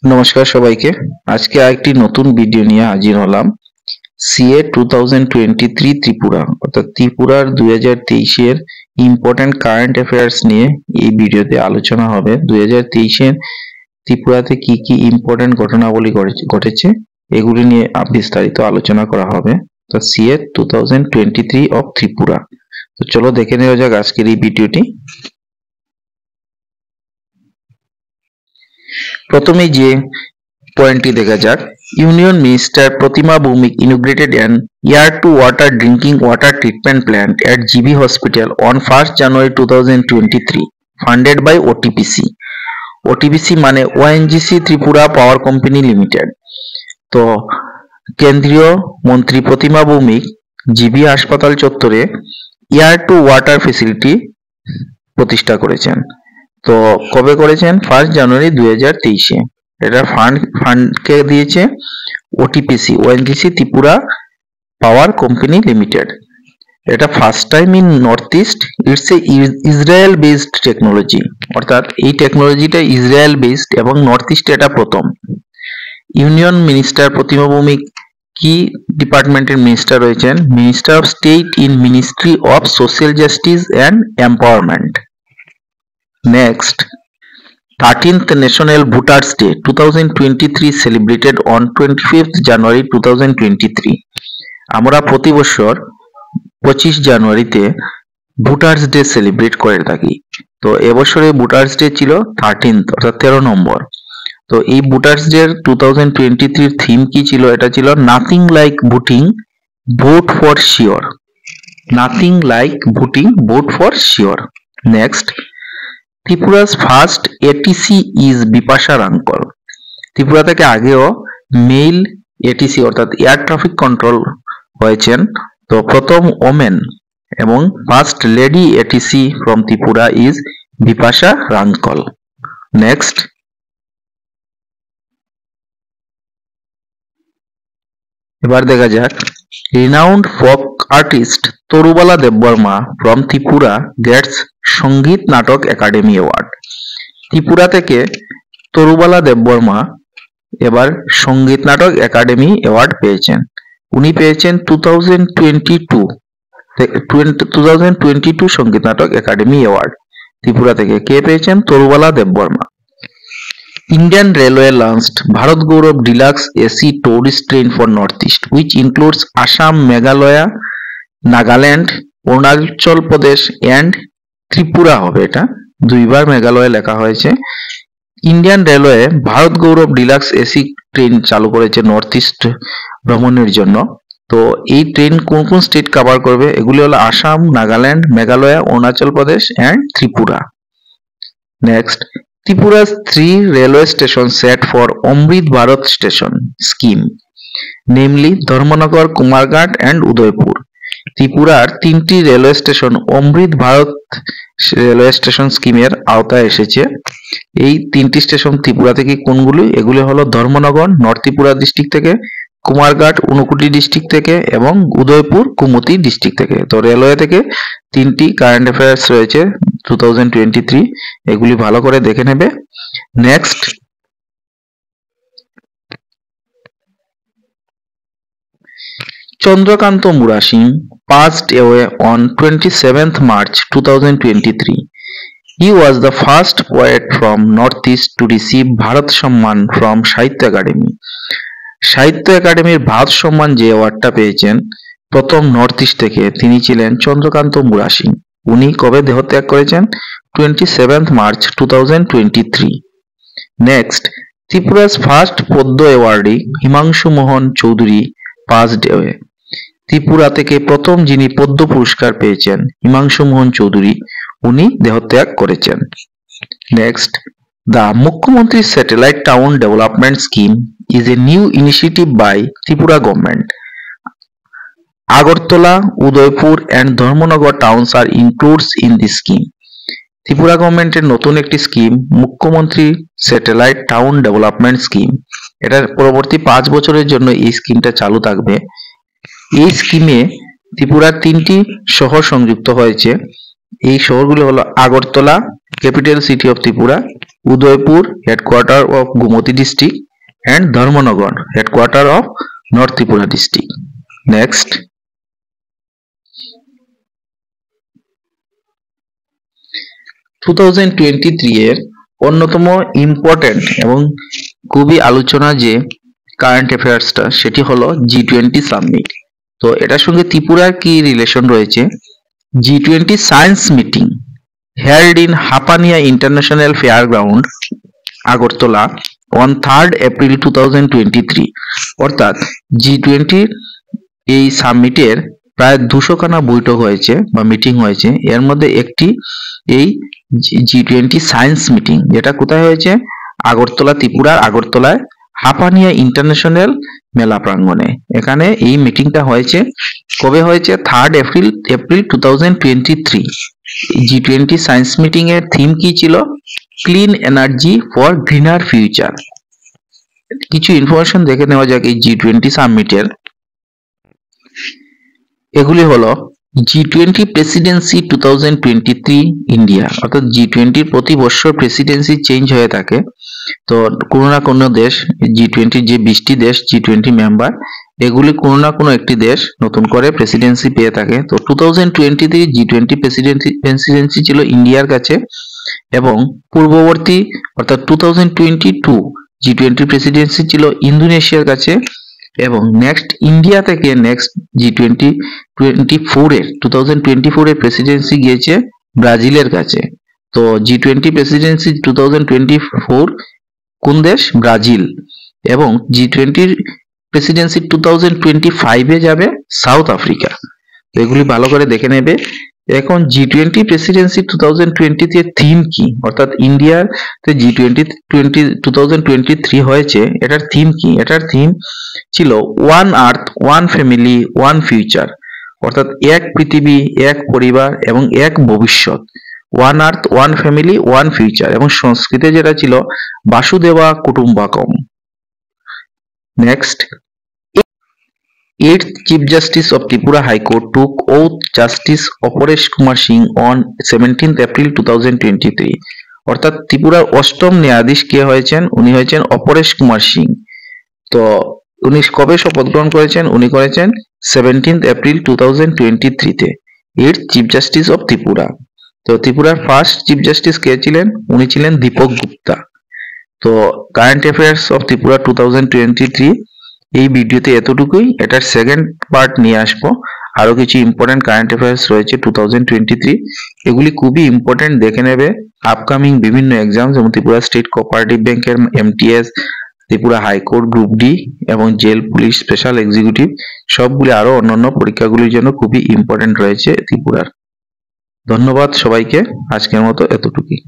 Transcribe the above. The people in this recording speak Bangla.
নমস্কার সবাইকে। আজকে আরেকটি নতুন ভিডিও নিয়ে হাজির হলাম। সিএ 2023 ত্রিপুরা অর্থাৎ ত্রিপুরার 2023-এর ইম্পর্টেন্ট কারেন্ট অ্যাফেয়ার্স নিয়ে এই ভিডিওতে আলোচনা হবে। 2023-এর ত্রিপুরাতে কি কি ইম্পর্টেন্ট ঘটনাবলী ঘটেছে এগুলি নিয়ে বিস্তারিত আলোচনা করা হবে। তো সিএ 2023 অফ ত্রিপুরা। তো চলো দেখে নেওয়া যাক আজকের এই ভিডিওটি। প্রথমে যে পয়েন্টটি দেখা যাক, union minister Pratima Bhowmik inaugurated an air to water drinking water treatment plant at GB Hospital on 1st January 2023 funded by OTPC. OTPC মানে ONGC Tripura power company limited. তো কেন্দ্রীয় মন্ত্রী প্রতিমা ভৌমিক জিবি হাসপাতাল চত্বরে এয়ার টু ওয়াটার ফেসিলিটি প্রতিষ্ঠা করেছেন। তো কবে করেছেন? 1 জানুয়ারি 2023-এ। এটা ফান্ডকে দিয়েছে OTPC, ONGC Tripura power company limited. এটা first time in North East. It's a Israel based technology, অর্থাৎ এই টেকনোলজিটা ইসরায়েল বেসড এবং নর্থ ইস্টে এটা প্রথম। ইউনিয়ন মিনিস্টার প্রতিমা ভৌমিক কি ডিপার্টমেন্টের মিনিস্টার রয়েছেন? Minister of state in ministry of social justice and empowerment. Next, 13th National Voters Day 2023 celebrated on 25th January 2023. আমরা প্রতি বছর 25 জানুয়ারিতে ভোটার্স ডে সেলিব্রেট করে থাকি। তো এবছরে ভোটার্স ডে ছিল 13th অর্থাৎ 13 নম্বর। তো এই ভোটার্স ডে 2023 থিম কি ছিল? এটা ছিল nothing like voting, vote for sure. Nothing like voting, vote for sure. Next, Tripura's first ATC is Bipasha Rankhal. Tripura থেকে আগেও মেল এটিসি অর্থাৎ এয়ার ট্রাফিক কন্ট্রোল হয়েছেন। তো প্রথম ওমেন এবং first lady ATC from Tripura is Bipasha Rankhal. Next, এবার দেখা যাক, renowned folk artist Tarubala Debbarma from Tripura gets Sangeet Natak academy award. Tripura থেকে তরুবালা দেববর্মা এবার সঙ্গীত নাটক একাডেমি অ্যাওয়ার্ড পেয়েছেন। উনি পেয়েছেন 2022 সঙ্গীত নাটক একাডেমি অ্যাওয়ার্ড। ত্রিপুরা থেকে কে পেয়েছেন? Tarubala Debbarma. Indian Railway launched Bharat Gaurav Deluxe AC tourist train for Northeast, which includes Assam, Meghalaya, Nagaland, Arunachal Pradesh and Tripura হবে। এটা দুইবার মেঘালয় লেখা হয়েছে। ইন্ডিয়ান রেলওয়ে ভারত গৌরব ডিলাক্স এসি ট্রেন চালু করেছে নর্থ ইস্ট ভ্রমণের জন্য। তো এই ট্রেন কোন কোন স্টেট কভার করবে? এগুলি হলো Assam, Nagaland, Meghalaya, Arunachal Pradesh and Tripura. Next, Tripura's 3 railway stations set for Amrit Bharat Station scheme, namely Dharmanagar, Kumarghat and Udaipur. ত্রিপুরার 3টি রেলওয়ে স্টেশন অমৃত ভারত রেলওয়ে স্টেশন স্কিমের আওতায় এসেছে। এই 3টি স্টেশন ত্রিপুরা থেকে কোনগুলি? এগুলি হলো ধর্মনগর নর্থ ত্রিপুরা ডিস্ট্রিক্ট থেকে, কুমারঘাট ঊনকোটি ডিস্ট্রিক্ট থেকে এবং উদয়পুর কুমতি ডিস্ট্রিক্ট থেকে। তো রেলওয়ে থেকে 3টি কারেন্ট অ্যাফেয়ার্স রয়েছে 2023, এগুলি ভালো করে দেখে নেবে। Next, Chandrakanta Mura Singh passed away on 27th March 2023. He was the first poet from Northeast to receive Bharat Samman from সাহিত্য একাডেমি। সাহিত্য একাডেমির ভারত সম্মান যে অ্যাওয়ার্ডটা পেয়েছেন প্রথম নর্থ ইস্ট থেকে, তিনি ছিলেন চন্দ্রকান্ত মুরা সিং। উনি কবে দেহত্যাগ করেছেন? 27th March 2023. Next, Tripura's first পদ্ম অ্যাওয়ার্ডি হিমাংশু মোহন চৌধুরী passed away. ত্রিপুরা থেকে প্রথম যিনি পদ্ম পুরস্কার পেয়েছেন হিমাংশু মোহন চৌধুরী, উনি দেহত্যাগ করেছেন। নেক্সট, দ্য মুখ্যমন্ত্রী satellite town development scheme is a new initiative by Tripura government. Agartala, Udaipur and Dharmanagar towns are included in this scheme. Tripura গভর্নমেন্টের নতুন একটি স্কিম মুখ্যমন্ত্রী স্যাটেলাইট টাউন ডেভেলপমেন্ট স্কিম। এটার পরবর্তী 5 বছরের জন্য এই স্কিমটা চালু থাকবে। এই স্কিমে ত্রিপুরার 3টি শহর সংযুক্ত হয়েছে। এই শহরগুলো হলো Agartala, capital city of Tripura, Udaipur, headquarter of Gomoti district, and Dharmanagar, headquarter of North Tripura district. Next, 2023 এর অন্যতম ইম্পর্টেন্ট এবং খুবই আলোচনা যে কারেন্ট অ্যাফেয়ার্সটা সেটি হলো G20 সামিট। তো এটার সঙ্গে ত্রিপুরার কি রিলেশন রয়েছে? G20 science meeting held in Hapania International Fairground, Agartala on 3rd April 2023। অর্থাৎ G20 এই সামিটের প্রায় 200 খানা বৈঠক হয়েছে বা মিটিং হয়েছে। এর মধ্যে একটি এই G20 সায়েন্স মিটিং, যেটা কোথায় হয়েছে? আগরতলা, ত্রিপুরার আগরতলায় হাপানিয়া ইন্টারন্যাশনাল মেলা প্রাঙ্গণে। এখানে এই মিটিংটা হয়েছে। কবে হয়েছে? 3rd April 2023। G20 science meeting এর থিম কি ছিল? Clean energy for greener future. কিছু ইনফরমেশন দেখে নেওয়া যাক এই G20 সামিটের। এগুলি হলো G20 প্রেসিডেন্সি 2023 ইন্ডিয়া, অর্থাৎ G20 প্রতি বছর প্রেসিডেন্সি চেঞ্জ হয়ে থাকে। তো কোনো না কোনো দেশ, G20 যে 20টি দেশ G20 মেম্বার, এগুলি কোনো না কোনো একটি দেশ নতুন করে প্রেসিডেন্সি পেয়ে থাকে। তো 2023 G20 প্রেসিডেন্সি ছিল ইন্ডিয়ার কাছে, এবং পূর্ববর্তী অর্থাৎ 2022 G20 প্রেসিডেন্সি ছিল ইন্দোনেশিয়ার কাছে, এবং নেক্সট ইন্ডিয়া থেকে নেক্সট G2024 এর প্রেসিডেন্সি গিয়েছে ব্রাজিলের কাছে। তো G20 প্রেসিডেন্সি 2024 কোন দেশ? ব্রাজিল। এবং G20 প্রেসিডেন্সি 2025 যাবে সাউথ আফ্রিকা। তো এগুলি ভালো করে দেখে নেবে। এখন G20 প্রেসিডেন্সি 2020 এর থিম কি? অর্থাৎ ইন্ডিয়ার G20 2023 হয়েছে, এটার থিম কি? এটার থিম ছিল one earth, one family, one future, অর্থাৎ এক পৃথিবী, এক পরিবার এবং এক ভবিষ্যৎ। One earth, one family, one future, এবং সংস্কৃতে যেটা ছিল Vasudhaiva Kutumbakam. Next, 8th Chief Justice of Tripura High Court took oath Justice Aparesh Kumar Singh on 17th April 2023। অর্থাৎ ত্রিপুরার অষ্টম ন্যায়াধীশ কে হয়েছেন? উনি হয়েছেন অপরেশ কুমার সিং। তো উনি কবে শপথ গ্রহণ করেছেন? উনি করেছেন 17th April 2023 তে। 8th Chief Justice of Tripura। তো ত্রিপুরার ফার্স্ট চিফ জাস্টিস কে ছিলেন? উনি ছিলেন দীপক গুপ্তা। তো কারেন্ট অ্যাফেয়ার্স অফ ত্রিপুরা 2023 এই ভিডিওতে এতটুকুই। এটার সেকেন্ড পার্ট নিয়ে আসবো। আরো কিছু ইম্পর্টেন্ট কারেন্ট অ্যাফেয়ার্স রয়েছে 2023, এগুলি খুবই ইম্পর্টেন্ট, দেখে নেবে। আপকামিং বিভিন্ন এক্সাম, যেমন ত্রিপুরা স্টেট কোঅপারেটিভ ব্যাংকের MTS, Tripura high court group D এবং জেল পুলিশ স্পেশাল এক্সিকিউটিভ, সবগুলি আরো অন্যান্য পরীক্ষাগুলির জন্য খুবই ইম্পর্টেন্ট রয়েছে ত্রিপুরার। ধন্যবাদ সবাইকে, আজকের মতো এতটুকুই।